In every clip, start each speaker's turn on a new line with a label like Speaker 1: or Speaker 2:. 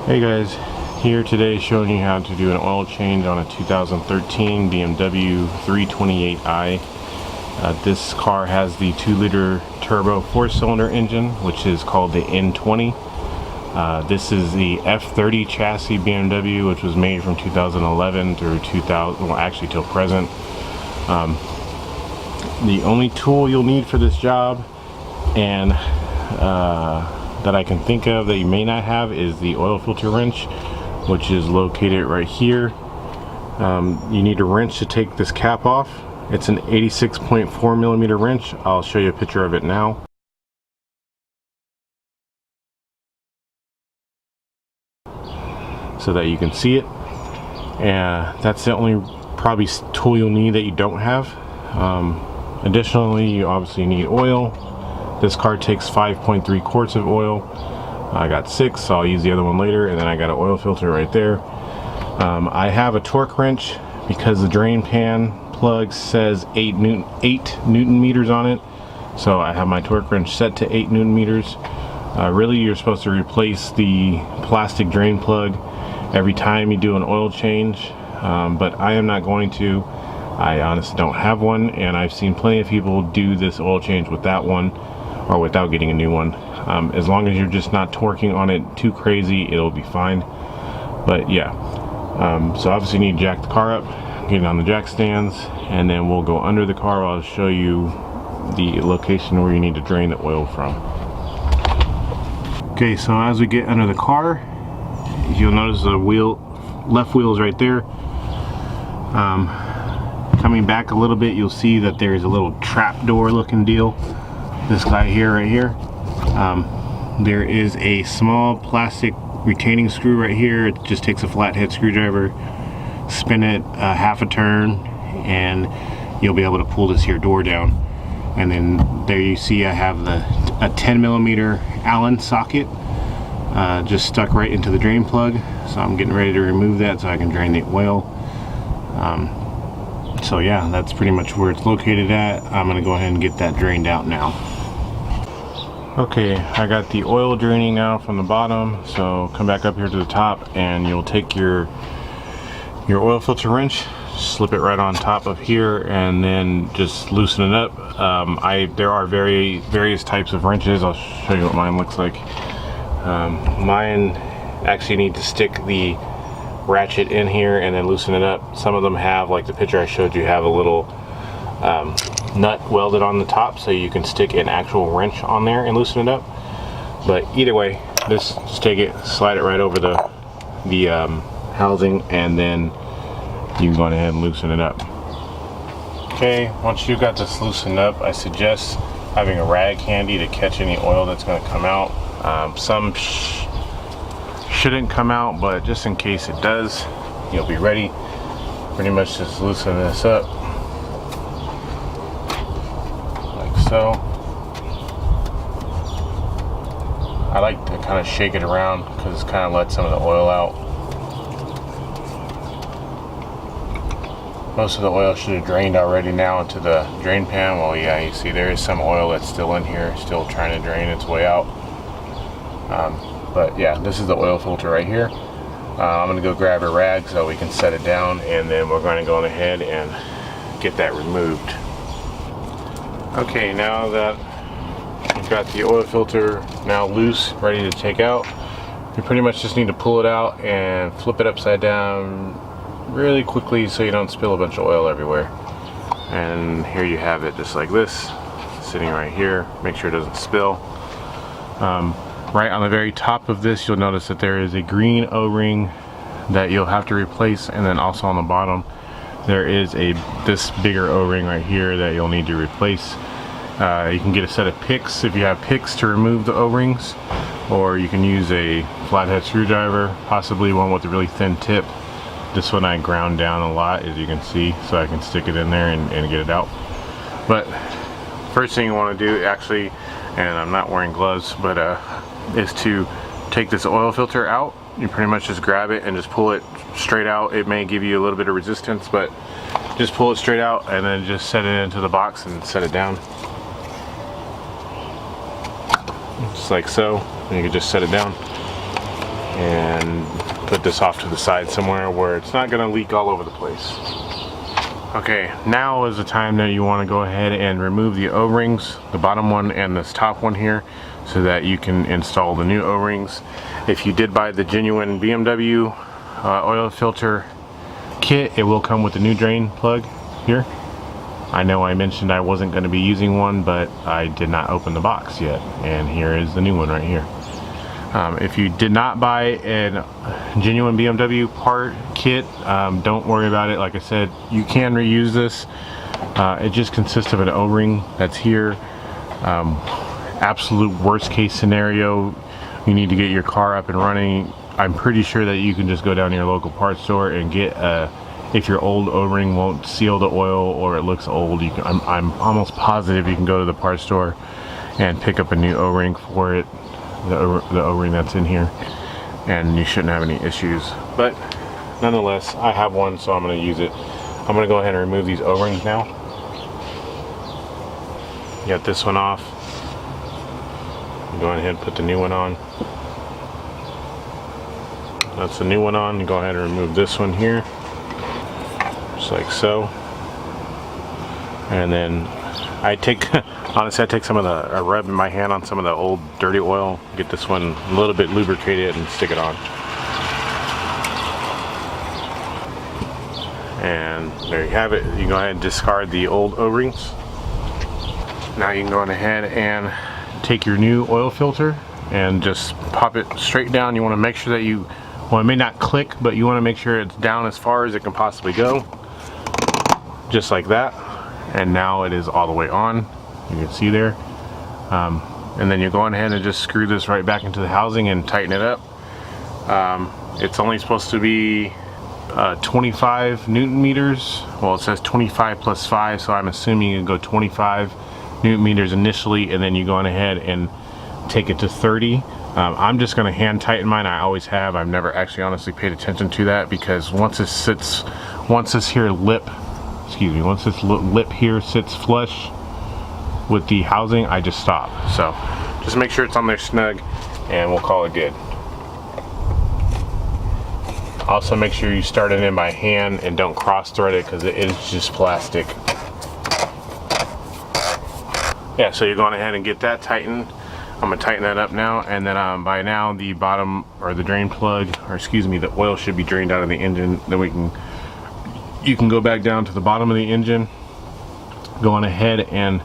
Speaker 1: Hey guys, here today showing you how to do an oil change on a 2013 BMW 328i. This car has the 2-liter turbo 4-cylinder engine, which is called the N20. This is the F30 chassis BMW, which was made from 2011 through 2000, well actually till present. The only tool you'll need for this job, and that I can think of that you may not have, is the oil filter wrench, which is located right here. You need a wrench to take this cap off. It's an 86.4 millimeter wrench. I'll show you a picture of it now. So that you can see it. And that's the only probably tool you'll need that you don't have. Additionally, you obviously need oil. This car takes 5.3 quarts of oil. I got 6, so I'll use the other one later, and then I got an oil filter right there. I have a torque wrench because the drain pan plug says 8 Newton meters on it, so I have my torque wrench set to 8 Newton meters. Really, you're supposed to replace the plastic drain plug every time you do an oil change, but I am not going to. I honestly don't have one, and I've seen plenty of people do this oil change with that one or without getting a new one. As long as you're just not torquing on it too crazy, it'll be fine. But yeah, so obviously you need to jack the car up, get it on the jack stands, and then we'll go under the car. I'll show you the location where you need to drain the oil from. Okay, so as we get under the car, you'll notice the left wheel is right there. Coming back a little bit, you'll see that there's a little trap door looking deal. This guy here, right here. There is a small plastic retaining screw right here. It just takes a flathead screwdriver, spin it half a turn, and you'll be able to pull this here door down. And then there you see I have a 10 millimeter Allen socket just stuck right into the drain plug. So I'm getting ready to remove that so I can drain the oil. So yeah, that's pretty much where it's located at. I'm gonna go ahead and get that drained out now. Okay, I got the oil draining out from the bottom, so come back up here to the top and you'll take your oil filter wrench, slip it right on top of here, and then just loosen it up. There are various types of wrenches. I'll show you what mine looks like. Mine actually need to stick the ratchet in here and then loosen it up. Some of them have, like the picture I showed you, have a little nut welded on the top, so you can stick an actual wrench on there and loosen it up. But either way, just take it, slide it right over the housing, and then you can go ahead and loosen it up. Okay, once you got this loosened up, I suggest having a rag handy to catch any oil that's going to come out. Some shouldn't come out, but just in case it does, you'll be ready. Pretty much just loosen this up like so. I like to kind of shake it around because it kind of lets some of the oil out. Most of the oil should have drained already now into the drain pan. Well, yeah, you see there is some oil that's still in here, still trying to drain its way out. But yeah, this is the oil filter right here. I'm gonna go grab a rag so we can set it down, and then we're going to go ahead and get that removed. Okay, now that you've got the oil filter now loose, ready to take out, you pretty much just need to pull it out and flip it upside down really quickly so you don't spill a bunch of oil everywhere. And here you have it, just like this, sitting right here. Make sure it doesn't spill. Right on the very top of this, you'll notice that there is a green O-ring that you'll have to replace, and then also on the bottom there is this bigger O-ring right here that you'll need to replace. You can get a set of picks if you have picks to remove the O-rings, or you can use a flathead screwdriver, possibly one with a really thin tip. This one I ground down a lot, as you can see, so I can stick it in there and get it out. But first thing you want to do, actually, and I'm not wearing gloves, but is to take this oil filter out. You pretty much just grab it and just pull it straight out. It may give you a little bit of resistance, but just pull it straight out and then just set it into the box and set it down. Just like so, and you can just set it down. and put this off to the side somewhere where it's not going to leak all over the place. Okay, now is the time that you want to go ahead and remove the O-rings, the bottom one and this top one here, so that you can install the new O-rings. If you did buy the genuine BMW oil filter kit, it will come with the new drain plug here. I know I mentioned I wasn't going to be using one, but I did not open the box yet, and here is the new one right here. If you did not buy a genuine BMW part kit, don't worry about it. Like I said, you can reuse this. It just consists of an O-ring that's here. Absolute worst case scenario, you need to get your car up and running. I'm pretty sure that you can just go down to your local parts store and get if your old O-ring won't seal the oil or it looks old, you can, I'm almost positive you can go to the parts store and pick up a new O-ring for it. The O-ring that's in here, and you shouldn't have any issues. But nonetheless, I have one, so I'm going to use it. I'm going to go ahead and remove these O-rings now. Get this one off. Go ahead and put the new one on. That's the new one on. You go ahead and remove this one here, just like so. And then I take honestly, I take some of the, I rub my hand on some of the old dirty oil, get this one a little bit lubricated and stick it on. And there you have it. You can go ahead and discard the old O-rings. Now you can go ahead and take your new oil filter and just pop it straight down. You want to make sure that you, well, it may not click, but you want to make sure it's down as far as it can possibly go. Just like that. And now it is all the way on. You can see there. And then you go ahead and just screw this right back into the housing and tighten it up. It's only supposed to be 25 Newton meters. Well, it says 25 plus 5, so I'm assuming you go 25 Newton meters initially, and then you go on ahead and take it to 30. I'm just going to hand tighten mine. I always have. I've never actually honestly paid attention to that, because once this lip here sits flush with the housing, I just stop. So just make sure it's on there snug, and we'll call it good. Also make sure you start it in by hand and don't cross thread it, because it is just plastic. Yeah, so you're going ahead and get that tightened. I'm gonna tighten that up now, and then by now the bottom, or the drain plug, or excuse me, the oil should be drained out of the engine. Then you can go back down to the bottom of the engine, go on ahead and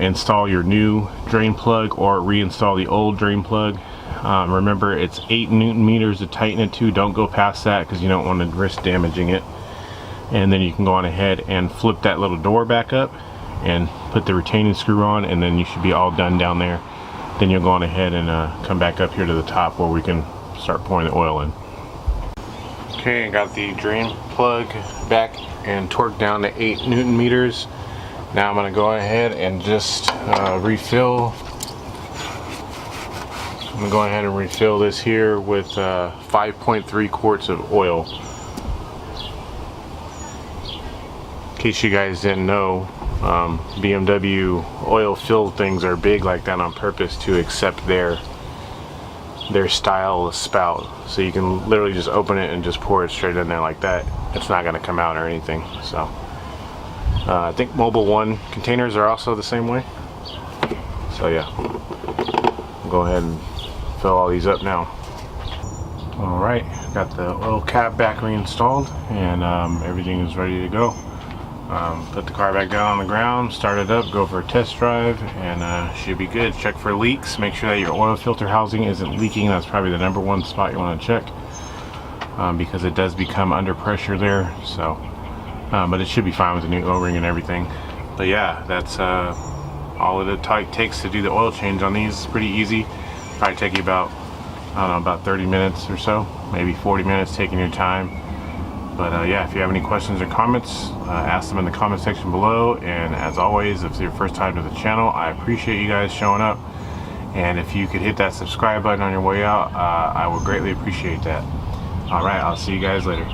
Speaker 1: install your new drain plug, or reinstall the old drain plug. Remember, it's 8 Newton meters to tighten it to. Don't go past that, because you don't want to risk damaging it. And then you can go on ahead and flip that little door back up and put the retaining screw on, and then you should be all done down there. Then you'll go on ahead and come back up here to the top where we can start pouring the oil in. Okay, I got the drain plug back and torqued down to 8 Newton meters. Now I'm going to go ahead and just refill. I'm going to go ahead and refill this here with 5.3 quarts of oil. In case you guys didn't know, BMW oil filled things are big like that on purpose to accept their style of spout. So you can literally just open it and just pour it straight in there like that. It's not going to come out or anything. So I think Mobile One containers are also the same way. So yeah, I'll go ahead and fill all these up now. Alright, got the oil cap back reinstalled, and everything is ready to go. Put the car back down on the ground, start it up, go for a test drive, and should be good. Check for leaks, make sure that your oil filter housing isn't leaking. That's probably the #1 spot you want to check, because it does become under pressure there. So but it should be fine with the new O-ring and everything. But yeah, that's all it takes to do the oil change on these. It's pretty easy. Probably take you about, I don't know, about 30 minutes or so, maybe 40 minutes, taking your time. But yeah, if you have any questions or comments, ask them in the comment section below. And as always, if it's your first time to the channel, I appreciate you guys showing up. And if you could hit that subscribe button on your way out, I would greatly appreciate that. Alright, I'll see you guys later.